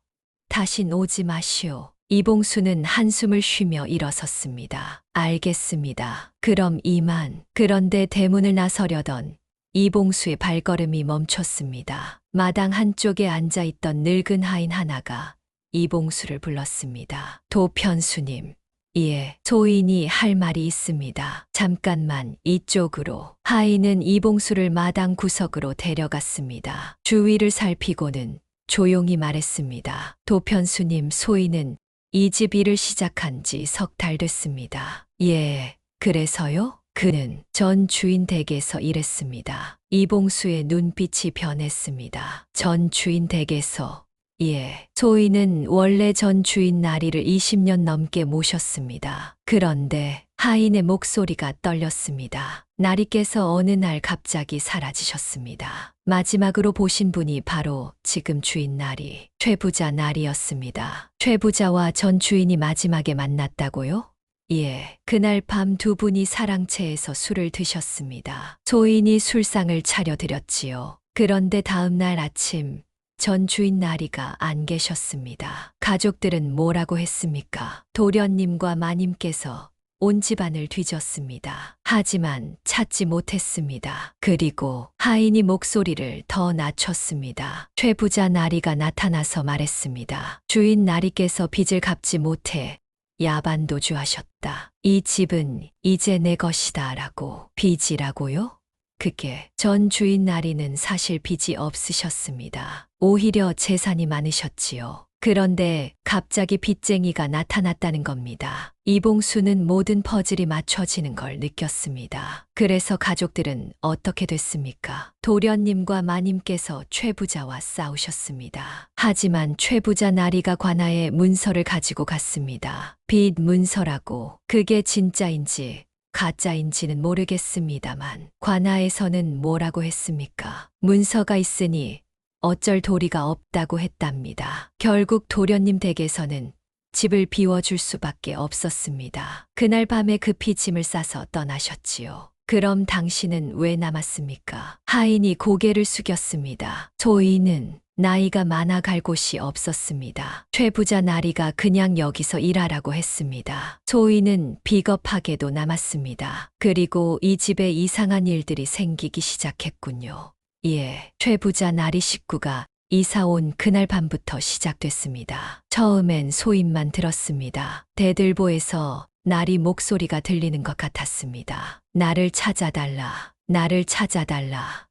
다신 오지 마시오. 이봉수는 한숨을 쉬며 일어섰습니다. 알겠습니다. 그럼 이만. 그런데 대문을 나서려던 이봉수의 발걸음이 멈췄습니다. 마당 한쪽에 앉아있던 늙은 하인 하나가 이봉수를 불렀습니다. 도편수님. 예, 소인이 할 말이 있습니다. 잠깐만 이쪽으로. 하인은 이봉수를 마당 구석으로 데려갔습니다. 주위를 살피고는 조용히 말했습니다. 도편수님, 소인은 이 집 일을 시작한 지 석 달 됐습니다. 예, 그래서요? 그는 전 주인 댁에서 일했습니다. 이봉수의 눈빛이 변했습니다. 전 주인 댁에서. 예, 소인은 원래 전 주인 나리를 20년 넘게 모셨습니다. 그런데 하인의 목소리가 떨렸습니다. 나리께서 어느 날 갑자기 사라지셨습니다. 마지막으로 보신 분이 바로 지금 주인 나리, 최 부자 나리였습니다. 최 부자와 전 주인이 마지막에 만났다고요? 예, 그날 밤 두 분이 사랑채에서 술을 드셨습니다. 소인이 술상을 차려드렸지요. 그런데 다음 날 아침 전 주인 나리가 안 계셨습니다. 가족들은 뭐라고 했습니까? 도련님과 마님께서 온 집안을 뒤졌습니다. 하지만 찾지 못했습니다. 그리고 하인이 목소리를 더 낮췄습니다. 최 부자 나리가 나타나서 말했습니다. 주인 나리께서 빚을 갚지 못해 야반도주하셨다. 이 집은 이제 내 것이다 라고. 빚이라고요? 그게 전 주인 나리는 사실 빚이 없으셨습니다. 오히려 재산이 많으셨지요. 그런데 갑자기 빚쟁이가 나타났다는 겁니다. 이봉수는 모든 퍼즐이 맞춰지는 걸 느꼈습니다. 그래서 가족들은 어떻게 됐습니까? 도련님과 마님께서 최 부자와 싸우셨습니다. 하지만 최 부자 나리가 관아에 문서를 가지고 갔습니다. 빚 문서라고. 그게 진짜인지 가짜인지는 모르겠습니다만 관아에서는 뭐라고 했습니까? 문서가 있으니 어쩔 도리가 없다고 했답니다. 결국 도련님 댁에서는 집을 비워줄 수밖에 없었습니다. 그날 밤에 급히 짐을 싸서 떠나셨지요. 그럼 당신은 왜 남았습니까? 하인이 고개를 숙였습니다. 소인은 나이가 많아 갈 곳이 없었습니다. 최 부자 나리가 그냥 여기서 일하라고 했습니다. 소인은 비겁하게도 남았습니다. 그리고 이 집에 이상한 일들이 생기기 시작했군요. 예, 최 부자 나리 식구가 이사 온 그날 밤부터 시작됐습니다. 처음엔 소인만 들었습니다. 대들보에서 나리 목소리가 들리는 것 같았습니다. 나를 찾아달라, 나를 찾아달라.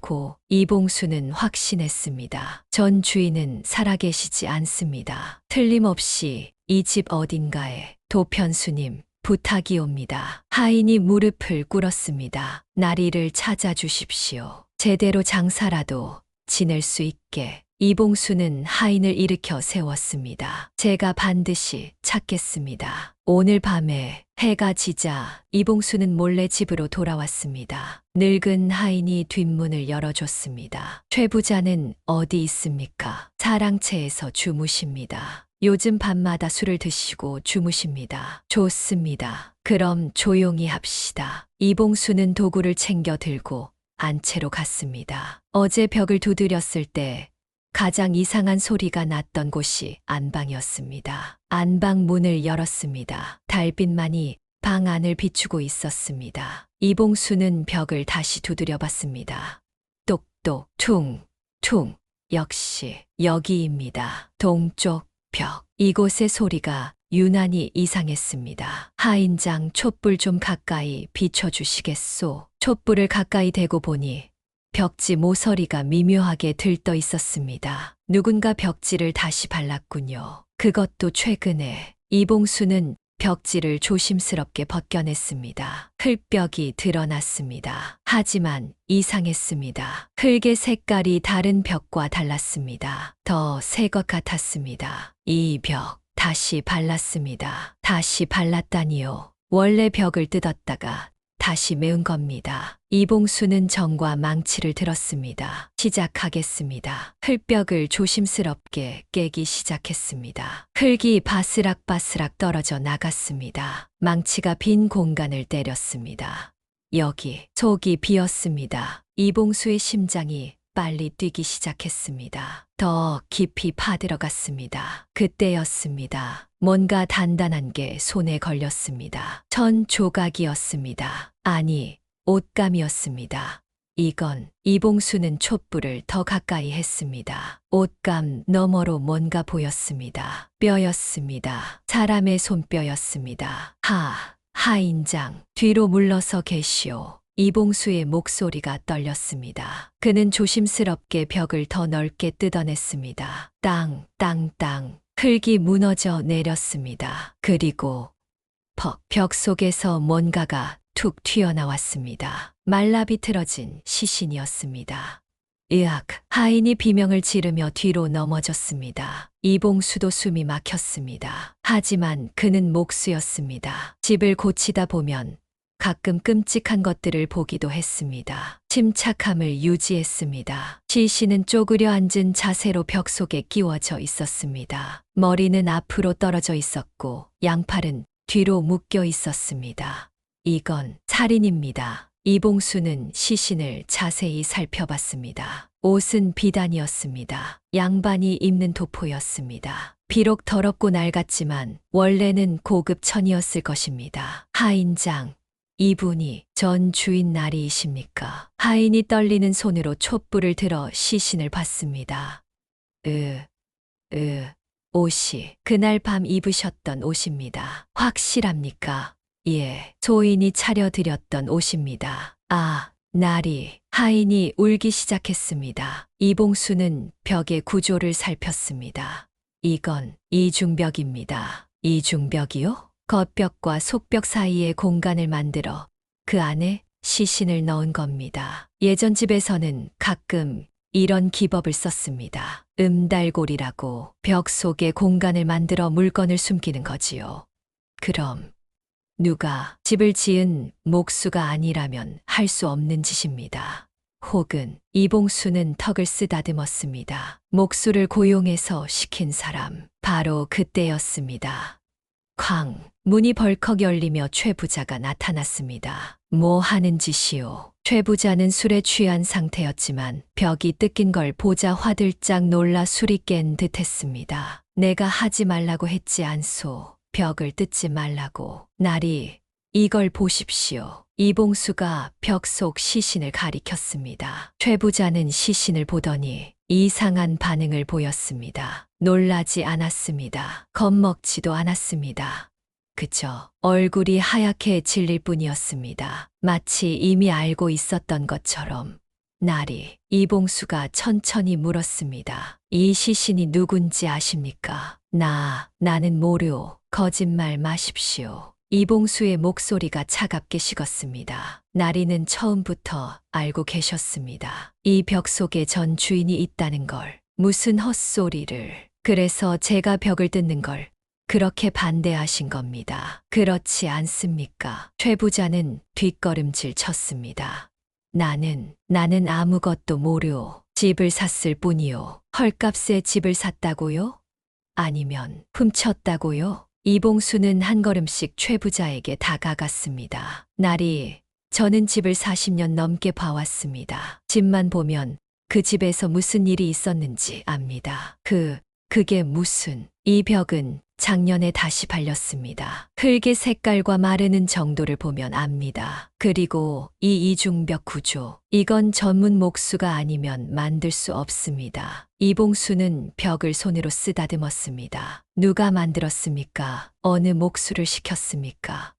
고 이봉수는 확신했습니다. 전 주인은 살아계시지 않습니다. 틀림없이 이 집 어딘가에 도편수님 부탁이 옵니다. 하인이 무릎을 꿇었습니다. 나리를 찾아주십시오. 제대로 장사라도 지낼 수 있게. 이봉수는 하인을 일으켜 세웠습니다. 제가 반드시 찾겠습니다. 오늘 밤에 해가 지자 이봉수는 몰래 집으로 돌아왔습니다. 늙은 하인이 뒷문을 열어줬습니다. 최 부자는 어디 있습니까? 사랑채에서 주무십니다. 요즘 밤마다 술을 드시고 주무십니다. 좋습니다. 그럼 조용히 합시다. 이봉수는 도구를 챙겨 들고 안채로 갔습니다. 어제 벽을 두드렸을 때 가장 이상한 소리가 났던 곳이 안방이었습니다. 안방 문을 열었습니다. 달빛만이 방 안을 비추고 있었습니다. 이봉수는 벽을 다시 두드려 봤습니다. 똑똑, 퉁, 퉁. 역시 여기입니다. 동쪽 벽. 이곳의 소리가 유난히 이상했습니다. 하인장, 촛불 좀 가까이 비춰주시겠소? 촛불을 가까이 대고 보니 벽지 모서리가 미묘하게 들떠 있었습니다. 누군가 벽지를 다시 발랐군요. 그것도 최근에. 이봉수는 벽지를 조심스럽게 벗겨냈습니다. 흙벽이 드러났습니다. 하지만 이상했습니다. 흙의 색깔이 다른 벽과 달랐습니다. 더 새 것 같았습니다. 이 벽 다시 발랐습니다. 다시 발랐다니요. 원래 벽을 뜯었다가 다시 메운 겁니다. 이봉수는 정과 망치를 들었습니다. 시작하겠습니다. 흙벽을 조심스럽게 깨기 시작했습니다. 흙이 바스락바스락 떨어져 나갔습니다. 망치가 빈 공간을 때렸습니다. 여기 속이 비었습니다. 이봉수의 심장이 빨리 뛰기 시작했습니다. 더 깊이 파들어갔습니다. 그때였습니다. 뭔가 단단한 게 손에 걸렸습니다. 천 조각이었습니다. 아니, 옷감이었습니다. 이건 이봉수는 촛불을 더 가까이 했습니다. 옷감 너머로 뭔가 보였습니다. 뼈였습니다. 사람의 손뼈였습니다. 하인장, 뒤로 물러서 계시오. 이봉수의 목소리가 떨렸습니다. 그는 조심스럽게 벽을 더 넓게 뜯어냈습니다. 땅, 땅, 땅. 흙이 무너져 내렸습니다. 그리고 벽 속에서 뭔가가 툭 튀어나왔습니다. 말라비틀어진 시신이었습니다. 으악! 하인이 비명을 지르며 뒤로 넘어졌습니다. 이봉수도 숨이 막혔습니다. 하지만 그는 목수였습니다. 집을 고치다 보면 가끔 끔찍한 것들을 보기도 했습니다. 침착함을 유지했습니다. 시신은 쪼그려 앉은 자세로 벽 속에 끼워져 있었습니다. 머리는 앞으로 떨어져 있었고 양팔은 뒤로 묶여 있었습니다. 이건 살인입니다. 이봉수는 시신을 자세히 살펴봤습니다. 옷은 비단이었습니다. 양반이 입는 도포였습니다. 비록 더럽고 낡았지만 원래는 고급 천이었을 것입니다. 하인장, 이분이 전 주인 나리이십니까? 하인이 떨리는 손으로 촛불을 들어 시신을 봤습니다. 옷이 그날 밤 입으셨던 옷입니다. 확실합니까? 예, 소인이 차려드렸던 옷입니다. 아, 나리. 하인이 울기 시작했습니다. 이봉수는 벽의 구조를 살폈습니다. 이건 이중벽입니다. 이중벽이요? 겉벽과 속벽 사이에 공간을 만들어 그 안에 시신을 넣은 겁니다. 예전 집에서는 가끔 이런 기법을 썼습니다. 음달골이라고 벽 속에 공간을 만들어 물건을 숨기는 거지요. 그럼 누가 집을 지은 목수가 아니라면 할 수 없는 짓입니다. 혹은 이봉수는 턱을 쓰다듬었습니다. 목수를 고용해서 시킨 사람, 바로 그때였습니다. 쾅! 문이 벌컥 열리며 최 부자가 나타났습니다. 뭐 하는 짓이오? 최 부자는 술에 취한 상태였지만 벽이 뜯긴 걸 보자 화들짝 놀라 술이 깬 듯했습니다. 내가 하지 말라고 했지 않소. 벽을 뜯지 말라고. 나리, 이걸 보십시오. 이봉수가 벽 속 시신을 가리켰습니다. 최 부자는 시신을 보더니 이상한 반응을 보였습니다. 놀라지 않았습니다. 겁먹지도 않았습니다. 그저 얼굴이 하얗게 질릴 뿐이었습니다. 마치 이미 알고 있었던 것처럼. 날이 이봉수가 천천히 물었습니다. 이 시신이 누군지 아십니까? 나는 모르오. 거짓말 마십시오. 이봉수의 목소리가 차갑게 식었습니다. 나리는 처음부터 알고 계셨습니다. 이 벽 속에 전 주인이 있다는 걸. 무슨 헛소리를. 그래서 제가 벽을 뜯는 걸 그렇게 반대하신 겁니다. 그렇지 않습니까? 최 부자는 뒷걸음질 쳤습니다. 나는 아무것도 모르오. 집을 샀을 뿐이오. 헐값에 집을 샀다고요? 아니면 훔쳤다고요? 이봉수는 한 걸음씩 최 부자에게 다가갔습니다. 날이 저는 집을 40년 넘게 봐왔습니다. 집만 보면 그 집에서 무슨 일이 있었는지 압니다. 그게 무슨. 이 벽은 작년에 다시 발렸습니다. 흙의 색깔과 마르는 정도를 보면 압니다. 그리고 이 이중벽 구조. 이건 전문 목수가 아니면 만들 수 없습니다. 이봉수는 벽을 손으로 쓰다듬었습니다. 누가 만들었습니까? 어느 목수를 시켰습니까?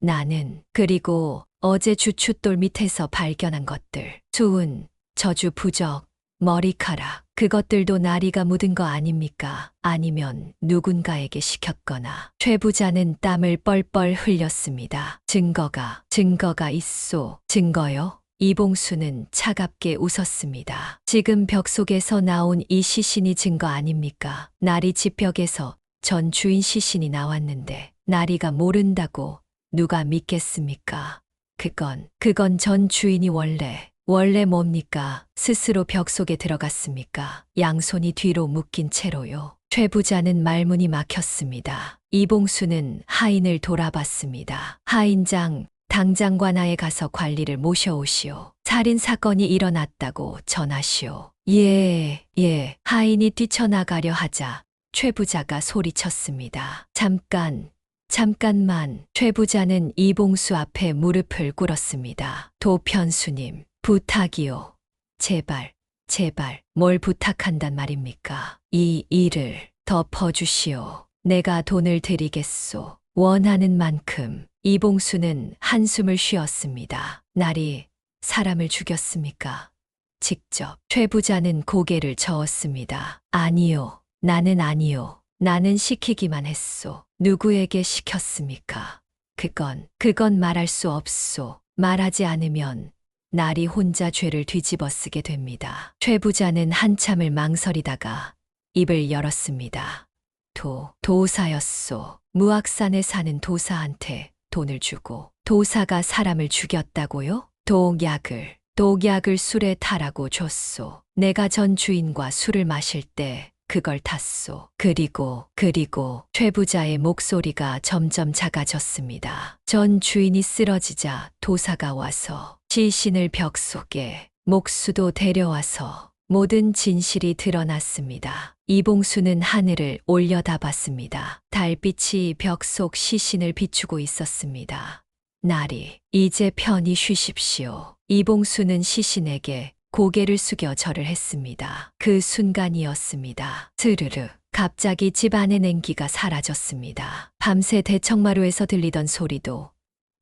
나는. 그리고 어제 주춧돌 밑에서 발견한 것들. 수은, 저주 부적, 머리카락. 그것들도 나리가 묻은 거 아닙니까? 아니면 누군가에게 시켰거나. 최 부자는 땀을 뻘뻘 흘렸습니다. 증거가 있소. 증거요? 이봉수는 차갑게 웃었습니다. 지금 벽 속에서 나온 이 시신이 증거 아닙니까? 나리 집벽에서 전 주인 시신이 나왔는데 나리가 모른다고 누가 믿겠습니까? 그건 전 주인이 원래 뭡니까? 스스로 벽 속에 들어갔습니까? 양손이 뒤로 묶인 채로요. 최 부자는 말문이 막혔습니다. 이봉수는 하인을 돌아봤습니다. 하인장, 당장 관아에 가서 관리를 모셔오시오. 살인 사건이 일어났다고 전하시오. 예. 하인이 뛰쳐나가려 하자 최 부자가 소리쳤습니다. 잠깐만. 최 부자는 이봉수 앞에 무릎을 꿇었습니다. 도편수님, 부탁이요. 제발, 뭘 부탁한단 말입니까? 이 일을 덮어주시오. 내가 돈을 드리겠소. 원하는 만큼. 이봉수는 한숨을 쉬었습니다. 날이 사람을 죽였습니까? 직접. 최 부자는 고개를 저었습니다. 아니요. 나는 시키기만 했소. 누구에게 시켰습니까? 그건 말할 수 없소. 말하지 않으면 날이 혼자 죄를 뒤집어 쓰게 됩니다. 최 부자는 한참을 망설이다가 입을 열었습니다. 도사였소. 무악산에 사는 도사한테 돈을 주고 도사가 사람을 죽였다고요? 독약을 술에 타라고 줬소. 내가 전 주인과 술을 마실 때 그걸 탔소. 그리고 최 부자의 목소리가 점점 작아졌습니다. 전 주인이 쓰러지자 도사가 와서 시신을 벽 속에, 목수도 데려와서 모든 진실이 드러났습니다. 이봉수는 하늘을 올려다봤습니다. 달빛이 벽 속 시신을 비추고 있었습니다. 날이 이제 편히 쉬십시오. 이봉수는 시신에게 고개를 숙여 절을 했습니다. 그 순간이었습니다. 스르르. 갑자기 집 안의 냉기가 사라졌습니다. 밤새 대청마루에서 들리던 소리도,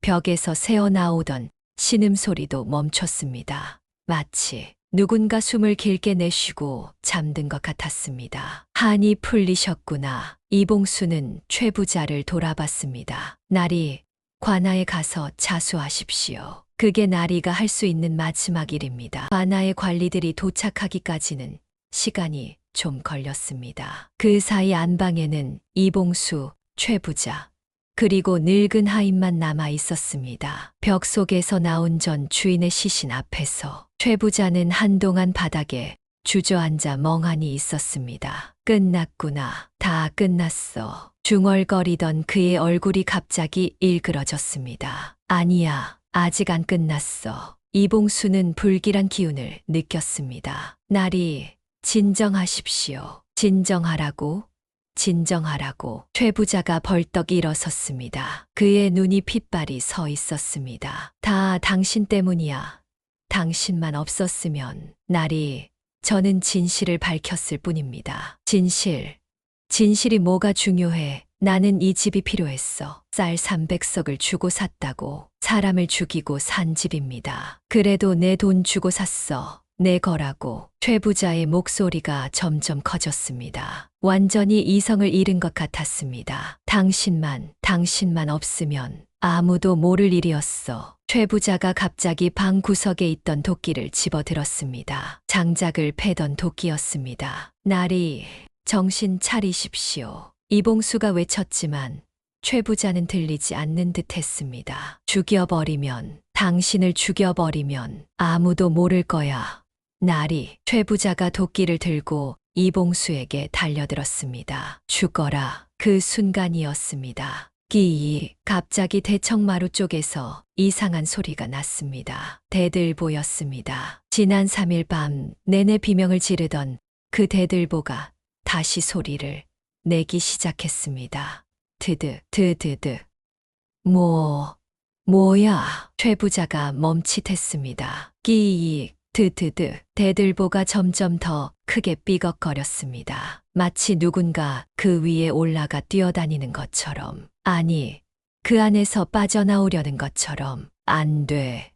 벽에서 새어나오던 신음소리도 멈췄습니다. 마치 누군가 숨을 길게 내쉬고 잠든 것 같았습니다. 한이 풀리셨구나. 이봉수는 최 부자를 돌아봤습니다. 날이 관아에 가서 자수하십시오. 그게 나리가 할 수 있는 마지막 일입니다. 관아의 관리들이 도착하기까지는 시간이 좀 걸렸습니다. 그 사이 안방에는 이봉수, 최 부자, 그리고 늙은 하인만 남아 있었습니다. 벽 속에서 나온 전 주인의 시신 앞에서 최 부자는 한동안 바닥에 주저앉아 멍하니 있었습니다. 끝났구나. 다 끝났어. 중얼거리던 그의 얼굴이 갑자기 일그러졌습니다. 아니야. 아직 안 끝났어. 이봉수는 불길한 기운을 느꼈습니다. 날이 진정하십시오. 진정하라고. 최 부자가 벌떡 일어섰습니다. 그의 눈이 핏발이 서 있었습니다. 다 당신 때문이야. 당신만 없었으면. 날이 저는 진실을 밝혔을 뿐입니다. 진실이 뭐가 중요해. 나는 이 집이 필요했어. 쌀 300석을 주고 샀다고 사람을 죽이고 산 집입니다. 그래도 내 돈 주고 샀어. 내 거라고. 최 부자의 목소리가 점점 커졌습니다. 완전히 이성을 잃은 것 같았습니다. 당신만 없으면 아무도 모를 일이었어. 최 부자가 갑자기 방 구석에 있던 도끼를 집어들었습니다. 장작을 패던 도끼였습니다. 나리, 정신 차리십시오. 이봉수가 외쳤지만 최 부자는 들리지 않는 듯 했습니다. 당신을 죽여버리면 아무도 모를 거야. 나리, 최 부자가 도끼를 들고 이봉수에게 달려들었습니다. 죽어라. 그 순간이었습니다. 갑자기 대청마루 쪽에서 이상한 소리가 났습니다. 대들보였습니다. 지난 3일 밤 내내 비명을 지르던 그 대들보가 다시 소리를 내기 시작했습니다. 드드드드드. 뭐야? 최 부자가 멈칫했습니다. 드드드. 대들보가 점점 더 크게 삐걱거렸습니다. 마치 누군가 그 위에 올라가 뛰어다니는 것처럼. 아니, 그 안에서 빠져나오려는 것처럼. 안 돼.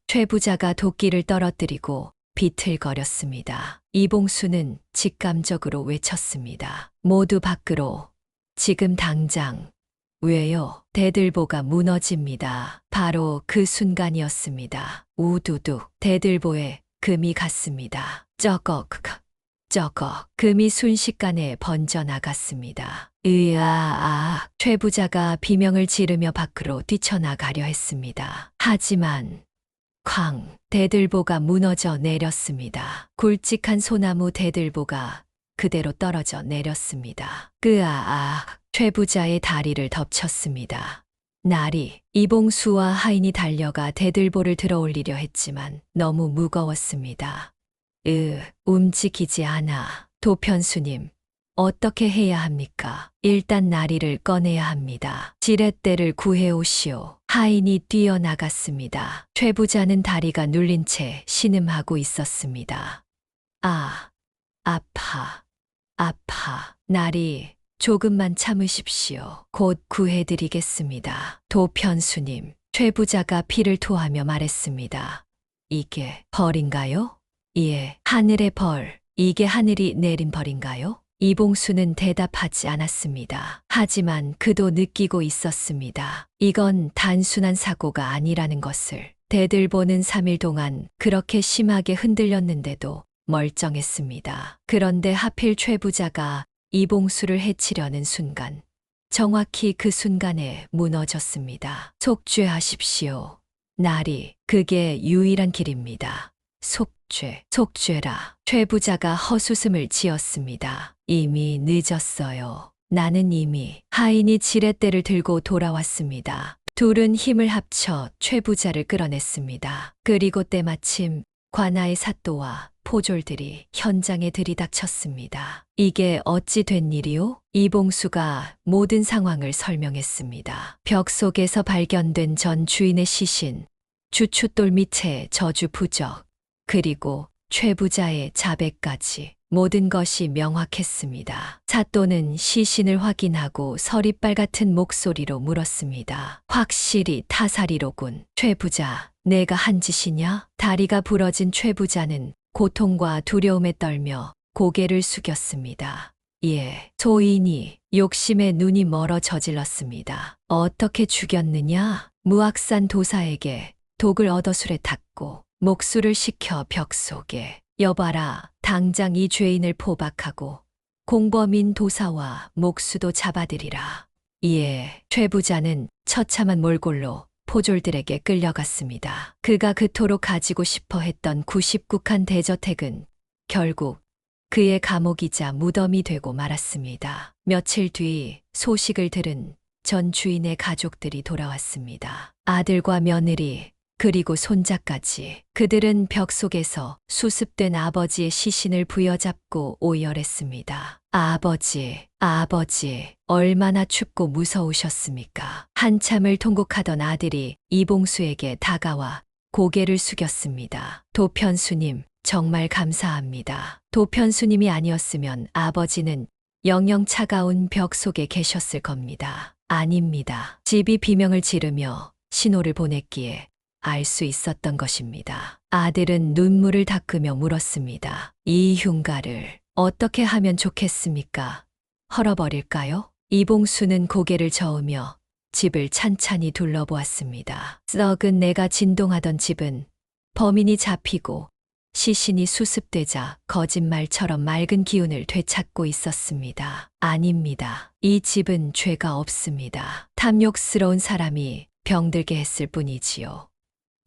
최 부자가 도끼를 떨어뜨리고 비틀거렸습니다. 이봉수는 직감적으로 외쳤습니다. 모두 밖으로. 지금 당장. 왜요? 대들보가 무너집니다. 바로 그 순간이었습니다. 우두둑. 대들보에 금이 갔습니다. 쩌걱. 금이 순식간에 번져나갔습니다. 최 부자가 비명을 지르며 밖으로 뛰쳐나가려 했습니다. 하지만 대들보가 무너져 내렸습니다. 굵직한 소나무 대들보가 그대로 떨어져 내렸습니다. 최 부자의 다리를 덮쳤습니다. 나리, 이봉수와 하인이 달려가 대들보를 들어올리려 했지만 너무 무거웠습니다. 움직이지 않아. 도편수님, 어떻게 해야 합니까? 일단 나리를 꺼내야 합니다. 지렛대를 구해오시오. 하인이 뛰어나갔습니다. 최 부자는 다리가 눌린 채 신음하고 있었습니다. 아파. 나리, 조금만 참으십시오. 곧 구해드리겠습니다. 도편수님, 최 부자가 피를 토하며 말했습니다. 이게 벌인가요? 예, 하늘의 벌. 이게 하늘이 내린 벌인가요? 이봉수는 대답하지 않았습니다. 하지만 그도 느끼고 있었습니다. 이건 단순한 사고가 아니라는 것을. 대들보는 3일 동안 그렇게 심하게 흔들렸는데도 멀쩡했습니다. 그런데 하필 최 부자가 이봉수를 해치려는 순간, 정확히 그 순간에 무너졌습니다. 속죄하십시오. 나리, 그게 유일한 길입니다. 속죄라. 최 부자가 헛웃음을 지었습니다. 이미 늦었어요. 나는 이미. 하인이 지렛대를 들고 돌아왔습니다. 둘은 힘을 합쳐 최 부자를 끌어냈습니다. 그리고 때마침 관아의 사또와 포졸들이 현장에 들이닥쳤습니다. 이게 어찌 된 일이오? 이봉수가 모든 상황을 설명했습니다. 벽 속에서 발견된 전 주인의 시신, 주춧돌 밑에 저주 부적, 그리고 최 부자의 자백까지 모든 것이 명확했습니다. 사또는 시신을 확인하고 서리빨 같은 목소리로 물었습니다. 확실히 타살이로군. 최 부자, 내가 한 짓이냐? 다리가 부러진 최 부자는 고통과 두려움에 떨며 고개를 숙였습니다. 예, 소인이 욕심에 눈이 멀어 저질렀습니다. 어떻게 죽였느냐? 무악산 도사에게 독을 얻어 술에 탔고 목수를 시켜 벽 속에. 여봐라, 당장 이 죄인을 포박하고 공범인 도사와 목수도 잡아들이라. 예, 최 부자는 처참한 몰골로 포졸들에게 끌려갔습니다. 그가 그토록 가지고 싶어 했던 99칸 대저택은 결국 그의 감옥이자 무덤이 되고 말았습니다. 며칠 뒤 소식을 들은 전 주인의 가족들이 돌아왔습니다. 아들과 며느리, 그리고 손자까지. 그들은 벽 속에서 수습된 아버지의 시신을 부여잡고 오열했습니다. 아버지, 얼마나 춥고 무서우셨습니까? 한참을 통곡하던 아들이 이봉수에게 다가와 고개를 숙였습니다. 도편수님, 정말 감사합니다. 도편수님이 아니었으면 아버지는 영영 차가운 벽 속에 계셨을 겁니다. 아닙니다. 집이 비명을 지르며 신호를 보냈기에 알 수 있었던 것입니다. 아들은 눈물을 닦으며 물었습니다. 이 흉가를 어떻게 하면 좋겠습니까? 헐어버릴까요? 이봉수는 고개를 저으며 집을 찬찬히 둘러보았습니다. 썩은 내가 진동하던 집은 범인이 잡히고 시신이 수습되자 거짓말처럼 맑은 기운을 되찾고 있었습니다. 아닙니다. 이 집은 죄가 없습니다. 탐욕스러운 사람이 병들게 했을 뿐이지요.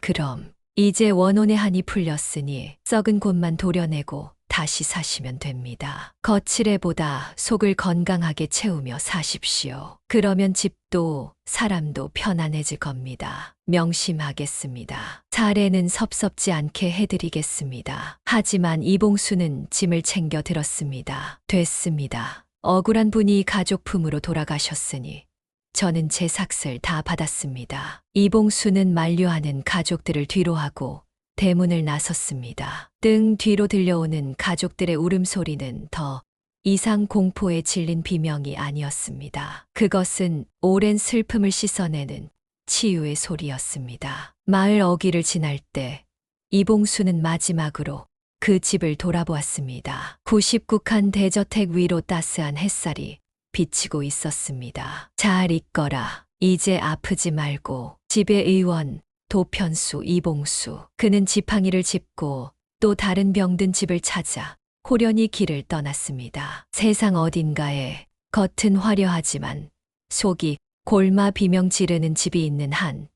그럼 이제 원혼의 한이 풀렸으니 썩은 곳만 도려내고 다시 사시면 됩니다. 거칠애보다 속을 건강하게 채우며 사십시오. 그러면 집도 사람도 편안해질 겁니다. 명심하겠습니다. 사례는 섭섭지 않게 해드리겠습니다. 하지만 이봉수는 짐을 챙겨 들었습니다. 됐습니다. 억울한 분이 가족품으로 돌아가셨으니 저는 제 삭슬 다 받았습니다. 이봉수는 만류하는 가족들을 뒤로하고 대문을 나섰습니다. 등 뒤로 들려오는 가족들의 울음소리는 더 이상 공포에 질린 비명이 아니었습니다. 그것은 오랜 슬픔을 씻어내는 치유의 소리였습니다. 마을 어귀를 지날 때 이봉수는 마지막으로 그 집을 돌아보았습니다. 99칸 대저택 위로 따스한 햇살이 비치고 있었습니다. 잘 있거라. 이제 아프지 말고. 집의 의원 도편수 이봉수. 그는 지팡이를 짚고 또 다른 병든 집을 찾아 호련히 길을 떠났습니다. 세상 어딘가에 겉은 화려하지만 속이 골마 비명 지르는 집이 있는 한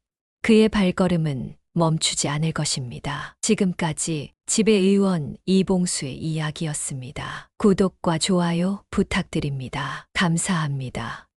그의 발걸음은 멈추지 않을 것입니다. 지금까지 집의 의원 이봉수의 이야기였습니다. 구독과 좋아요 부탁드립니다. 감사합니다.